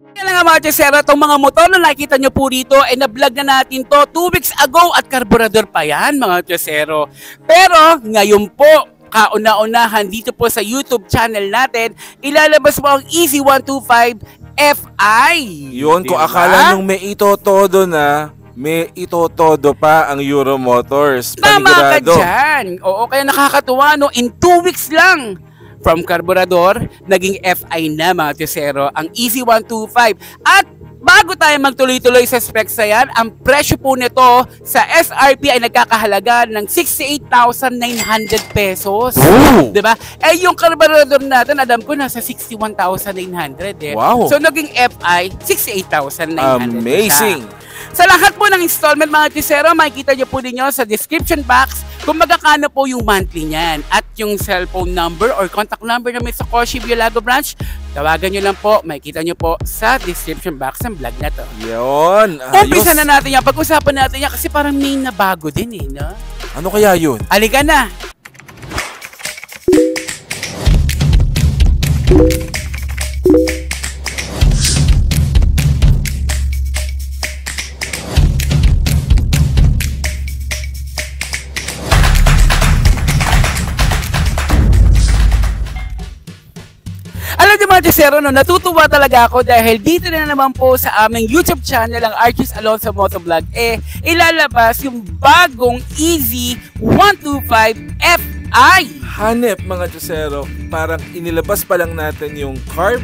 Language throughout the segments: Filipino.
Kaya nga mga Chesero, itong mga motor na nakikita nyo po dito ay na-vlog na natin to 2 weeks ago at karburador pa yan mga Chesero. Pero ngayon po, kauna-unahan dito po sa YouTube channel natin, ilalabas mo ang Easy125 Fi. Yun, kung akala nung may itotodo na, may itotodo pa ang Euro Motors. Tama ka dyan. Oo, kaya nakakatuwa no, in 2 weeks lang. From karburador, naging Fi na mga Chesero, ang Easy125. At bago tayo magtuloy-tuloy sa specs na yan, ang presyo po nito sa SRP ay nagkakahalaga ng 68,900 pesos. Diba? Eh yung karburador natin, alam ko nasa 61,900 eh. Wow. So naging Fi, 68,900. Amazing! Sa lahat po ng installment mga Chesero, makikita nyo po ninyo sa description box kung magkakano po yung monthly niyan. At yung cellphone number or contact number namin sa Koshi Biolago branch, tawagan nyo lang po, makikita nyo po sa description box ng vlog na to. Yun! Umpisa na natin yan, pag-usapan natin yan kasi parang may nabago din eh, no? Ano kaya yun? Halika na! Alam niyo mga Chesero, no, natutuwa talaga ako dahil dito na naman po sa aming YouTube channel, ang Archie's Alonso Motovlog, ilalabas yung bagong Easy125 Fi. Hanep mga Chesero, parang inilabas pa lang natin yung carb.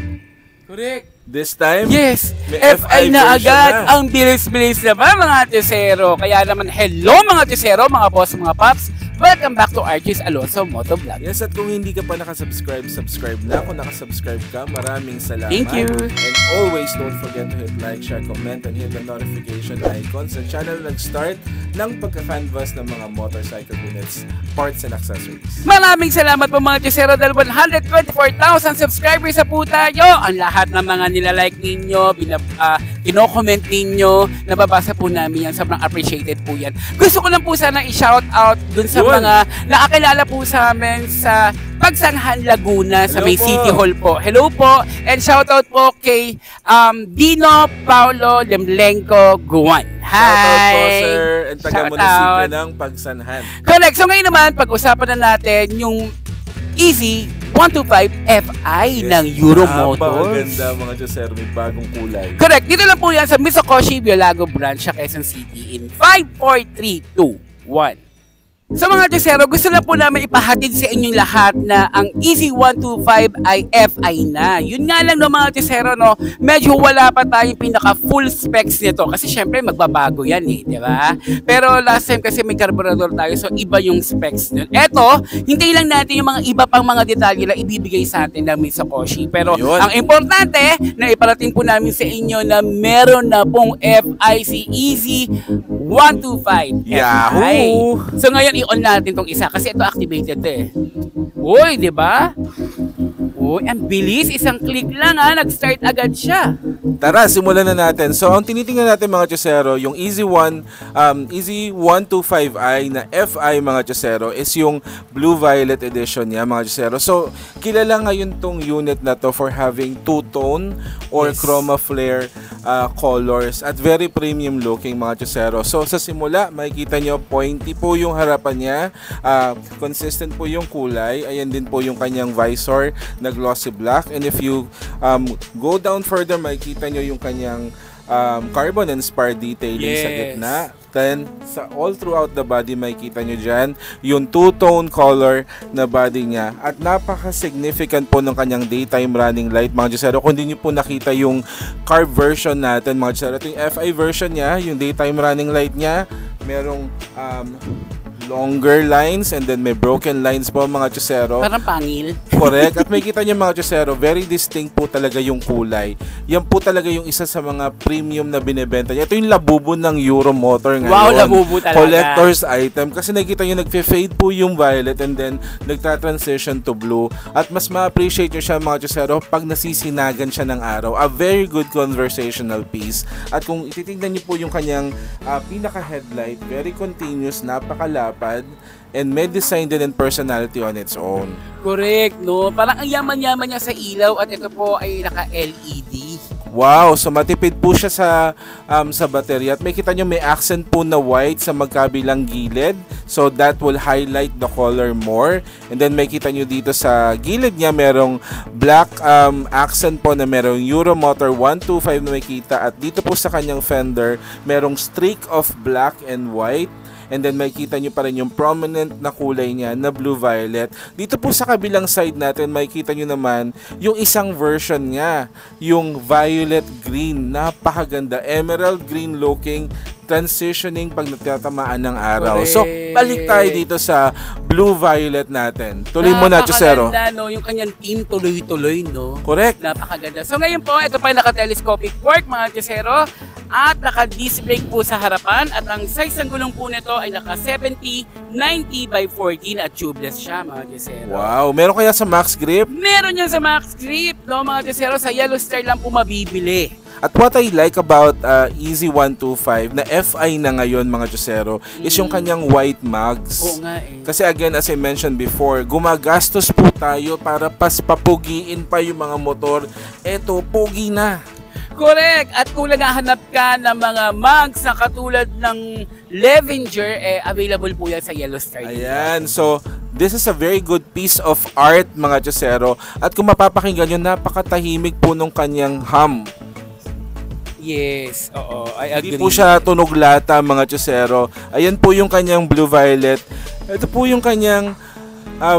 Correct. This time, yes, may Fi na agad. na. Ang bilis-bilis naman mga Chesero. Kaya naman, hello mga Chesero, mga boss, mga paps. Welcome back to Archie's Alonso Motovlog. Yes, at kung hindi ka pa nakasubscribe, subscribe na. Kung nakasubscribe ka, maraming salamat. Thank you. And always don't forget to hit like, share, comment, and hit the notification icon sa channel nag-start ng pagka-canvas ng mga motorcycle units, parts, and accessories. Maraming salamat po mga Chesero dahil 124,000 subscribers sa po tayo. Ang lahat ng mga nilalike ninyo, kino-comment ninyo, nababasa po namin yan. Sobrang appreciated po yan. Gusto ko lang po sana i-shout out dun sa mga nakakilala po sa amin sa Pagsanhan, Laguna, sa may City Hall po. Hello po, and shoutout po kay Dino Paulo Lemlenko Guan. Hi! Shoutout po, sir, and taga-munisipyo ng Pagsanhan. Correct. So ngayon naman, pag-usapan na natin yung Easy125 Fi ng Euro Motors. Napakaganda mga Chesero, may bagong kulay. Correct. Dito lang po yan sa Mitsukoshi Biolago branch sa Quezon City in 5, 4, 3, 2, 1. So mga Chesero, gusto na po namin ipahatid sa inyong lahat na ang Easy125 ay Fi na. Yun nga lang no mga Chesero, no, medyo wala pa tayong pinaka full specs nito kasi syempre magbabago yan eh, di ba? Pero last time kasi may carburetor tayo so iba yung specs nun. Eto, hintayin lang natin yung mga iba pang mga detalye na ibibigay sa atin ng Mitsukoshi. Pero ayun, ang importante na iparating po namin sa inyo na meron na pong Fi si Easy125 Yahoo! So ngayon i-on natin tong isa kasi ito activated eh. Uy, di ba? Uy, ang bilis, isang click lang nag-start agad siya. Tara, simulan na natin. So, ang tinitingnan natin mga Chesero, yung Easy125i na Fi mga Chesero is yung Blue Violet Edition niya mga Chesero. So, kilala ngayon tong unit na to for having two-tone or chroma flare colors at very premium looking mga Chesero. So, sa simula, makikita nyo, pointy po yung harapan niya, consistent po yung kulay, ayan din po yung kanyang visor na glossy black, and if you go down further, makikita nyo yung kanyang carbon and spar detailing sa gitna. Then, all throughout the body, makikita nyo dyan yung two-tone color na body niya. At napaka-significant po ng kanyang daytime running light, mga Chesero. Kung hindi nyo po nakita yung carb version natin, mga Chesero, ito yung Fi version niya, yung daytime running light niya, merong longer lines and then may broken lines po mga Chesero. Parang pangil. Correct. At may kita nyo mga Chesero, very distinct po talaga yung kulay. Yan po talaga yung isa sa mga premium na binebenta niya. Ito yung labubo ng Euro Motor ngayon. Wow, labubo talaga. Collector's item. Kasi nakita nyo, nagfe-fade po yung violet and then nagta-transition to blue. At mas ma-appreciate nyo siya mga Chesero pag nasisinagan siya ng araw. A very good conversational piece. At kung ititignan nyo po yung kanyang pinaka-headlight, very continuous, napakalap, and may design din and personality on its own. Correct, no? Parang ang yaman-yaman niya sa ilaw at ito po ay naka-LED. Wow, so matipid po siya sa baterya. At may kita nyo may accent po na white sa magkabilang gilid. So that will highlight the color more. And then may kita nyo dito sa gilid niya merong black accent po na merong Euromotor 125 na may kita. At dito po sa kanyang fender merong streak of black and white. And then makikita nyo pa rin yung prominent na kulay niya na blue-violet. Dito po sa kabilang side natin, makikita nyo naman yung isang version niya, yung violet green. Napakaganda. Emerald green looking, transitioning pag natatamaan ng araw. Correct. So, balik tayo dito sa blue-violet natin. Tuloy mo na, Chusero. Napakaganda, no? Yung kanyang team tuloy-tuloy, no? Correct. Napakaganda. So ngayon po, ito pa yung naka-telescopic fork, mga Chusero. At naka-disc brake po sa harapan. At ang size ng gulong po nito ay naka-70, 90 by 14 at tubeless siya, mga Chusero. Wow. Meron kaya sa Max Grip? Meron yan sa Max Grip, no, mga Chusero. Sa Yellow Star lang po mabibili. At what I like about Easy 125 na FI na ngayon mga Chusero is yung kanyang white mags. Oo nga eh. Kasi again, as I mentioned before, gumagastos po tayo para papugiin pa yung mga motor. Eto, pogi na. Correct! At kung naghahanap ka ng mga mags na katulad ng Levenger, available po yan sa Yellow Star. Ayan, so this is a very good piece of art mga Chusero. At kung mapapakinggan nyo, napakatahimik po nung kanyang hum. Yes, oo, I agree. Hindi po siya tunog lata mga Chusero. Ayan po yung kanyang blue-violet. Ito po yung kanyang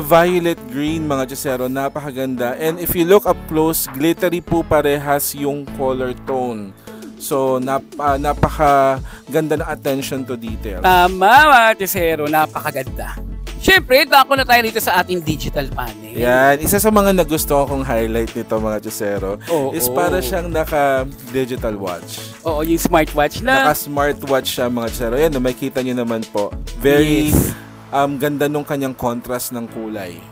violet green mga Chusero. Napakaganda. And if you look up close, glittery po parehas yung color tone. So napakaganda ng attention to detail. Tama mga Chusero, napakaganda. Siyempre, dako na tayo dito sa ating digital panel. Yan, isa sa mga nagustuhan kong highlight nito mga Chusero is para siyang naka-digital watch. Oo, yung smartwatch na. Naka-smartwatch siya mga Chusero. Yan, makita nyo naman po. Very ganda nung kanyang contrast ng kulay.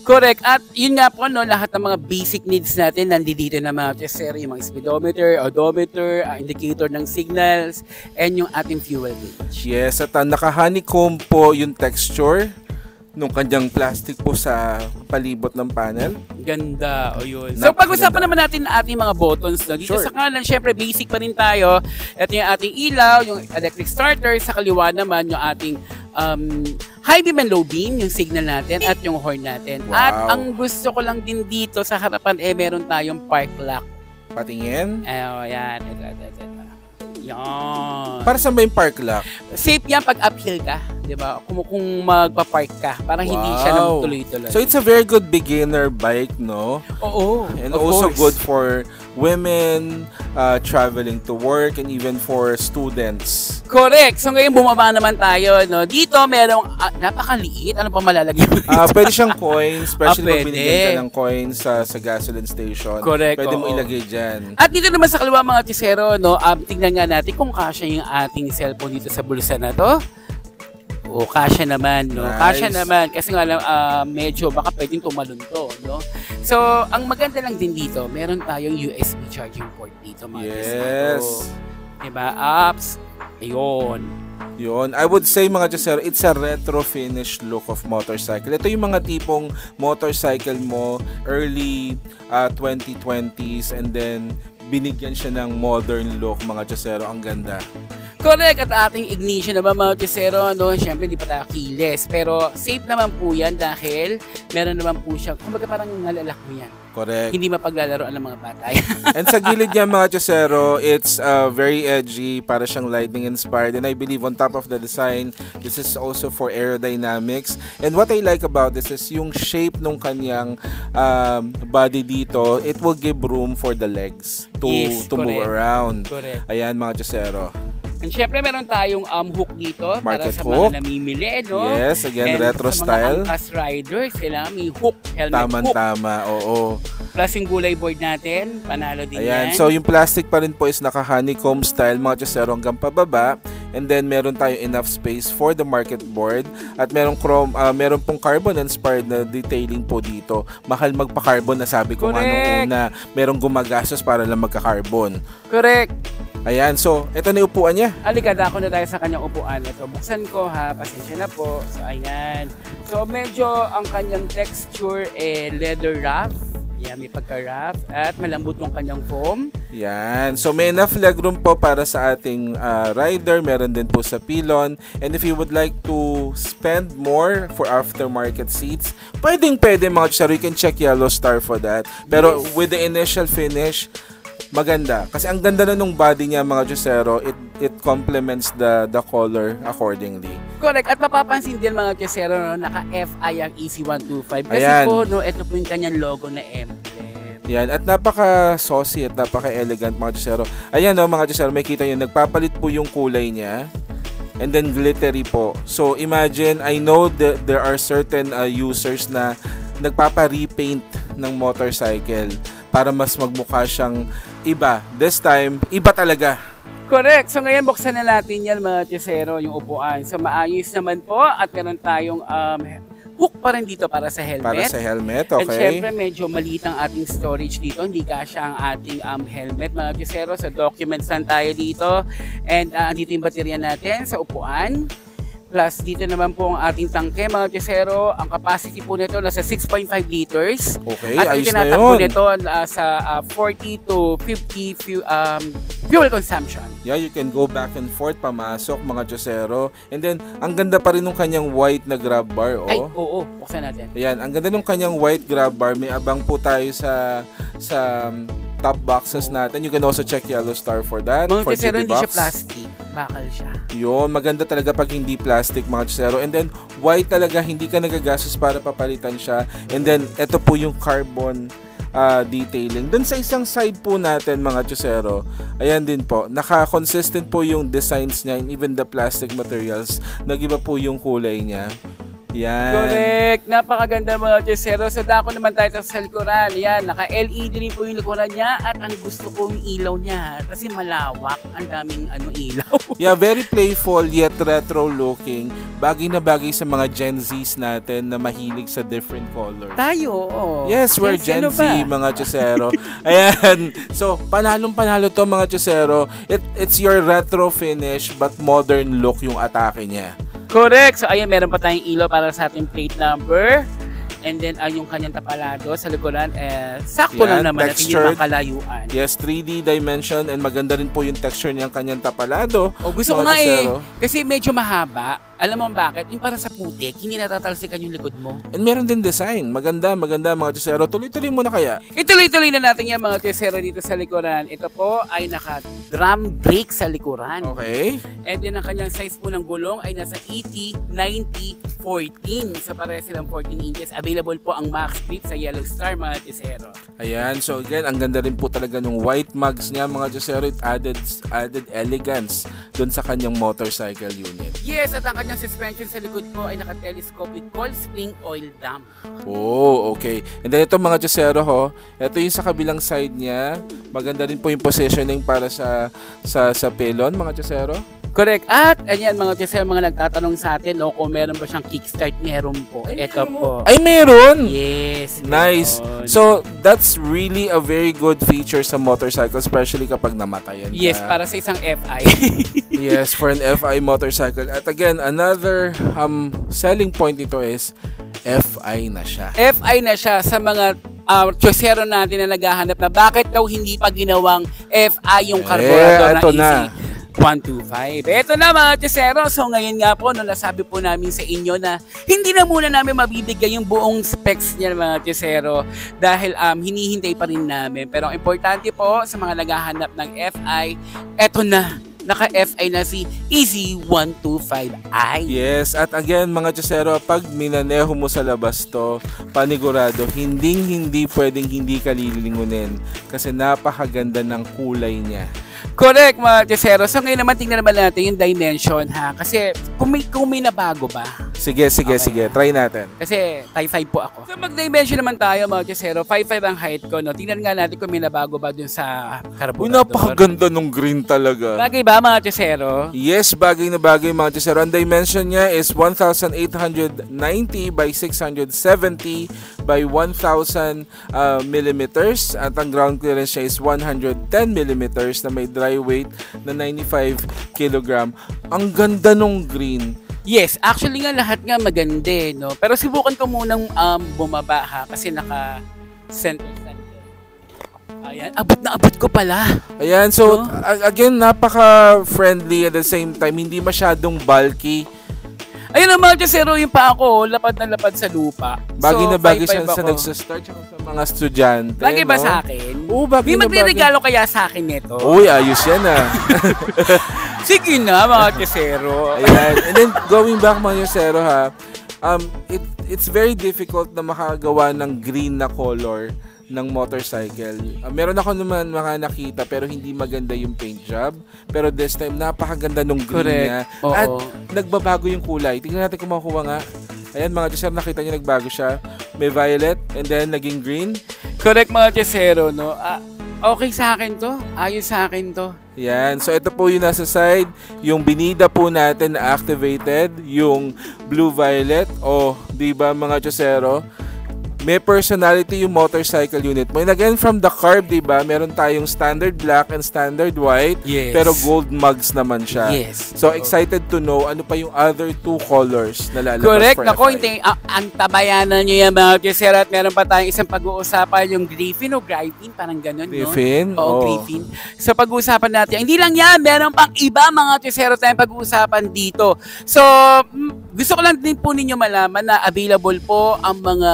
Correct. At yun nga po, no, lahat ng mga basic needs natin nandito na mga Chusero, yung mga speedometer, odometer, indicator ng signals, and yung ating fuel gauge. Yes, at naka-honeycomb po yung texture nung kanyang plastic po sa palibot ng panel. Ganda, o yun. So pag-usapan naman natin ang ating mga buttons. No? Dito sa kanan, syempre basic pa rin tayo. Ito yung ating ilaw, yung electric starter. Sa kaliwa naman yung ating high beam and low beam, yung signal natin at yung horn natin. Wow. At ang gusto ko lang din dito sa harapan, meron tayong park lock. Patingin? Yan. Ito. Yan. Para saan ba yung park lock? Safe yan pag uphill ka, di ba? Kung magpa-park ka, parang hindi siya nang tuloy-tuloy. So it's a very good beginner bike, no? Oo. And also good for women traveling to work and even for students. Correct. So ngayon bumaba naman tayo, no? Dito merong napakaliit. Ano pa malalagyan? Pwede siyang coins, especially pag pwede. binigyan ka ng coins sa gasoline station. Correct. Pwede mo ilagay dyan. At dito naman sa kaliwa mga Chusero, no? Tingnan nga natin kung kasya yung ating cellphone dito sa bulsa na to. O, kasya naman, no? Nice. Kasya naman. Kasi nga lang, medyo baka pwedeng tumalon to, no? So, ang maganda lang din dito, meron tayong USB charging port dito, mga Chusero. Diba? Apps. Ayun. Yun. I would say mga Chusero, it's a retro finish look of motorcycle. Ito yung mga tipong motorcycle mo early 2020s and then binigyan siya ng modern look mga Chusero. Ang ganda. Correct. At ating ignition naman mga Chusero, no? Siyempre, di pa tayo keyless. Pero safe naman po yan dahil meron naman po siya, kumbaga parang nalalak mo yan. Correct. Hindi mapaglalaroan ng mga bata. And sa gilid niya mga Chusero, it's very edgy, para siyang lightning inspired. And I believe on top of the design, this is also for aerodynamics. And what I like about this is yung shape nung kanyang body dito, it will give room for the legs to move around. Correct. Ayan mga Chusero. And syempre meron tayong hook dito para Market sa hook. mga namimili, no? Yes, again, and retro sa style. mga angkas riders, kailangan may hook, helmet hook. Tama, oo. Plus yung gulay board natin, panalo din Ayan, yan. so yung plastic pa rin po is naka-honeycomb style mga Chusero hanggang pababa. And then meron tayo enough space for the market board. At meron pong carbon inspired na detailing po dito. Mahal magpa-carbon na sabi ko nga nung una. Merong gumagastos para lang magka-carbon. Correct. Ayan, so ito na yung upuan niya. Halika, dako na tayo sa kanyang upuan. Ito, buksan ko ha, pasensya na po. So, ayan. So, medyo ang kanyang texture leather wrap. Yan, may pagka-rough at malambot yung kanyang foam. Yan. So may enough legroom po para sa ating rider. Meron din po sa pillion. And if you would like to spend more for aftermarket seats, pwede mga Chusero. You can check Yellow Star for that. Pero with the initial finish, maganda. Kasi ang ganda na nung body niya mga Chusero, it complements the color accordingly. Correct. At mapapansin din mga Chusero, no, naka-FI ang EC125. Kasi Ayan. po, no, ito po yung kanyang logo na emblem. Yan. At napaka-saucy at napaka-elegant mga Chusero. Ayan no, mga Chusero, may kita nyo, nagpapalit po yung kulay niya. And then glittery po. So imagine, I know that there are certain users na nagpapa-repaint ng motorcycle para mas magmukha siyang iba. This time, iba talaga. Correct. So ngayon buksan na natin yan mga Chusero, yung upuan. So maayos naman po at meron tayong hook pa rin dito para sa helmet. Para sa helmet, okay. And syempre medyo maliit ang ating storage dito. Hindi kasya ang ating helmet mga Chusero. So documents lang tayo dito. And andito yung baterya natin sa upuan. Plus, dito naman po ang ating tangke, mga Chusero. Ang capacity po nito nasa 6.5 liters. Okay, at ayos na tinatakbo yun. nito sa 40 to 50 fuel consumption. Yeah, you can go back and forth, pamasok, mga Chusero. And then, ang ganda pa rin nung kanyang white na grab bar. Oh. Ay, oo. Buksan natin. Ayan, ang ganda nung kanyang white grab bar. May abang po tayo sa top boxes natin. You can also check Yellow Star for that. Mga for Chusero, GT hindi siya box. plastic. Bakal siya. Yun, maganda talaga pag hindi plastic mga Chusero. And then, white talaga, hindi ka nagagastos para papalitan siya. And then, ito po yung carbon detailing. Dun sa isang side po natin mga Chusero, ayan din po, naka-consistent po yung designs niya and even the plastic materials. Nag-iba po yung kulay niya. Yan. Correct. Napakaganda mga Chusero. So dako naman tayo sa likuran. Yan, naka-LED rin po yung likuran niya at ang gusto ko yung ilaw niya kasi malawak. Ang daming ilaw. Yeah, very playful yet retro looking. Bagay na bagay sa mga Gen Zs natin na mahilig sa different colors. Tayo, oo. Yes, we're Gen ano Z, mga Chusero. Ayan. So, panalong-panalo to mga Chusero. It's your retro finish but modern look yung atake niya. Correct. So, ayan, meron pa tayong ilaw para sa ating plate number. And then, yung kanyang tapalado sa likuran, sakto lang naman at hindi makalayuan. Yes, 3D dimension and maganda rin po yung texture niyang kanyang tapalado. O, gusto ko nga kasi medyo mahaba. Alam mo bakit? Yung para sa putik, hindi natatalsikan yung likod mo. And meron din design. Maganda mga Chusero. Tuloy-tuloy mo na kaya. Ituloy-tuloy na natin yan mga Chusero dito sa likuran. Ito po ay naka-drum brake sa likuran. Okay. And then ang kanyang size po ng gulong ay nasa 80, 90, 14. So pareha silang 14 inches. Available po ang max grip sa Yellow Star mga Chusero. Ayan. So again, ang ganda rin po talaga ng white mugs niya mga Chusero. It added elegance dun sa kanyang motorcycle unit. Yes, at ang kanyang suspension sa likod po ay naka-telescopic coil spring oil dam. Oh, okay. And then ito mga Chusero ito yung sa kabilang side niya. Maganda rin po yung positioning para sa pylon mga Chusero. Correct. At ayan mga Chusero, mga nagtatanong sa atin kung meron ba siyang kickstart, meron po. Ito po. Ay, meron! Yes. Nice. Meron. So, that's really a very good feature sa motorcycle, especially kapag namatayan ka. Yes, para sa isang FI. Yes, for an FI motorcycle. At again, another selling point nito is FI na siya. FI na siya sa mga Chusero natin na naghahanap na bakit daw hindi pa ginawang FI yung carburetor ito ng na. EC125. Ito na mga Chusero. So ngayon nga po, nasabi po namin sa inyo na hindi na muna namin mabibigay yung buong specs niya mga Chusero dahil hinihintay pa rin namin. Pero ang importante po sa mga naghahanap ng FI, eto na. Naka-FI na si EC125i. Yes, at again mga Chusero, pag minaneho mo sa labas to, panigurado, hindi pwedeng hindi ka lilingunin kasi napakaganda ng kulay niya. Correct mga Chusero. So ngayon naman tingnan naman natin yung dimension ha. Kasi kung may nabago ba? Sige. Try natin. Kasi type 5 po ako. So mag-dimension naman tayo mga Chusero. 5'5 ang height ko. No? Tingnan nga natin kung may nabago ba dun sa carburetor. Uy, napakaganda nung green talaga. Bagay ba mga Chusero? Yes, bagay na bagay mga Chusero. Ang dimension niya is 1,890 by 670 by 1,000 millimeters. At ang ground clearance niya is 110 millimeters na may dry weight na 95 kilogram. Ang ganda nung green. Yes, actually nga lahat nga maganda no. Pero subukan ko munang bumaba ha kasi Center. Ayan, abot na abot ko pala. Ayan, so again, napaka-friendly at the same time, hindi masyadong bulky. Ayun ang mga kasero, yung pa ako, lapad na lapad sa lupa. Bagay na bagay siya 5'5" sa ako. nagsastart tsaka sa mga estudyante. Bagay ba no? sa akin? Oo, bagay May na magre-regalo kaya sa akin nito? Uy, ayos yan ah. Sige na, mga kasero. Ayan. And then, going back mga kasero ha, it's very difficult na makagawa ng green na color ng motorcycle. Meron ako naman mga nakita pero hindi maganda yung paint job. Pero this time, napakaganda nung green niya. Oo. At nagbabago yung kulay. Tingnan natin kung makuha nga. Ayan mga kasero, nakita niyo nagbago siya. May violet and then naging green. Correct mga kasero, no? Okay sa akin to. Ayos sa akin to. Yan. So, ito po yung nasa side. Yung binida po natin na activated. Yung blue-violet. O, di ba mga chosero? May personality yung motorcycle unit mo. And again, from the carb, di ba? Meron tayong standard black and standard white. Yes. Pero gold mugs naman siya. Yes. So, excited to know ano pa yung other two colors na lalabas Correct. for Nako, FI. hindi. Ang tabayanan nyo yan mga kasero. At meron pa tayong isang pag-uusapan, yung Griffin o Griffin. Parang ganun, Griffin? no? Oo, Griffin. So, pag-uusapan natin. Hindi lang yan. Meron pang iba mga kasero tayong pag-uusapan dito. So, gusto ko lang din po ninyo malaman na available po ang mga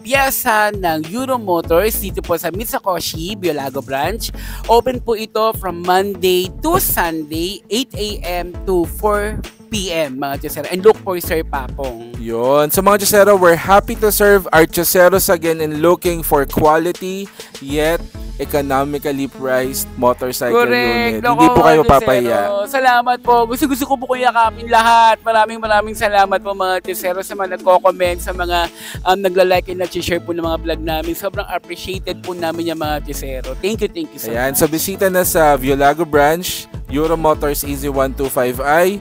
piyesa ng Euro Motors dito po sa Mitsukoshi, Biolago branch. Open po ito from Monday to Sunday, 8 a.m. to 4 p.m. mga chosero. And look for Sir Papong. Yun. So mga chosero, we're happy to serve our choseros again and looking for quality yet economically priced motorcycle unit. Nako, Hindi po kayo chosero. mapapahiya. Salamat po. Gusto ko po kayo yakapin lahat. Maraming salamat po mga chosero sa mga nagko-comment, sa mga nagla-like and nag-share po ng mga vlog namin. Sobrang appreciated po namin yung mga chosero. Thank you so Ayan. much. So bisita na sa Biolago branch, Euro Motors EZ125i.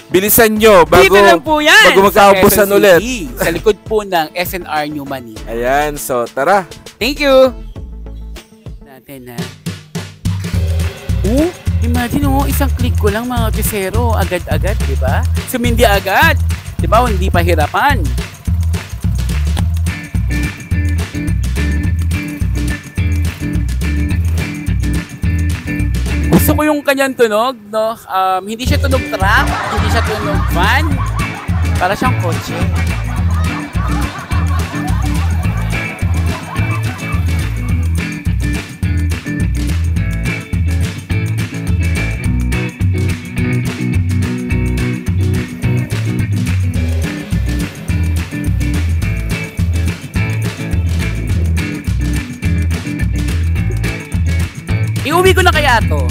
Bilisan nyo bago, Dito lang po yan bago magkaubusan sa Quezon ulit. City, sa likod po ng SNR New Manila. Ayan. So tara. Thank you! Natin ha. Imagine isang click ko lang mga kisero, agad-agad, di ba? Sumindi agad. Di ba? Hindi pa hirapan. Gusto ko yung kanyang tunog, no? Hindi siya tunog truck, hindi siya tunog van. Para siyang kotse. Iuwi ko na kaya to.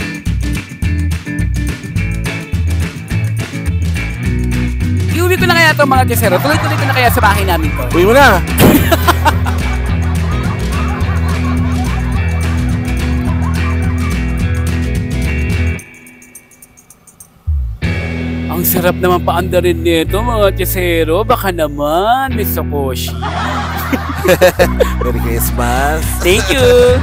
Iuwi ko na kaya to mga kisero. Tuloy-tuloy ko na kaya sa bahay namin to. Uwi mo na. Ang sarap naman paandarin nito mga kisero. Baka naman, Miss Sakoshi. Merry Christmas. Thank you.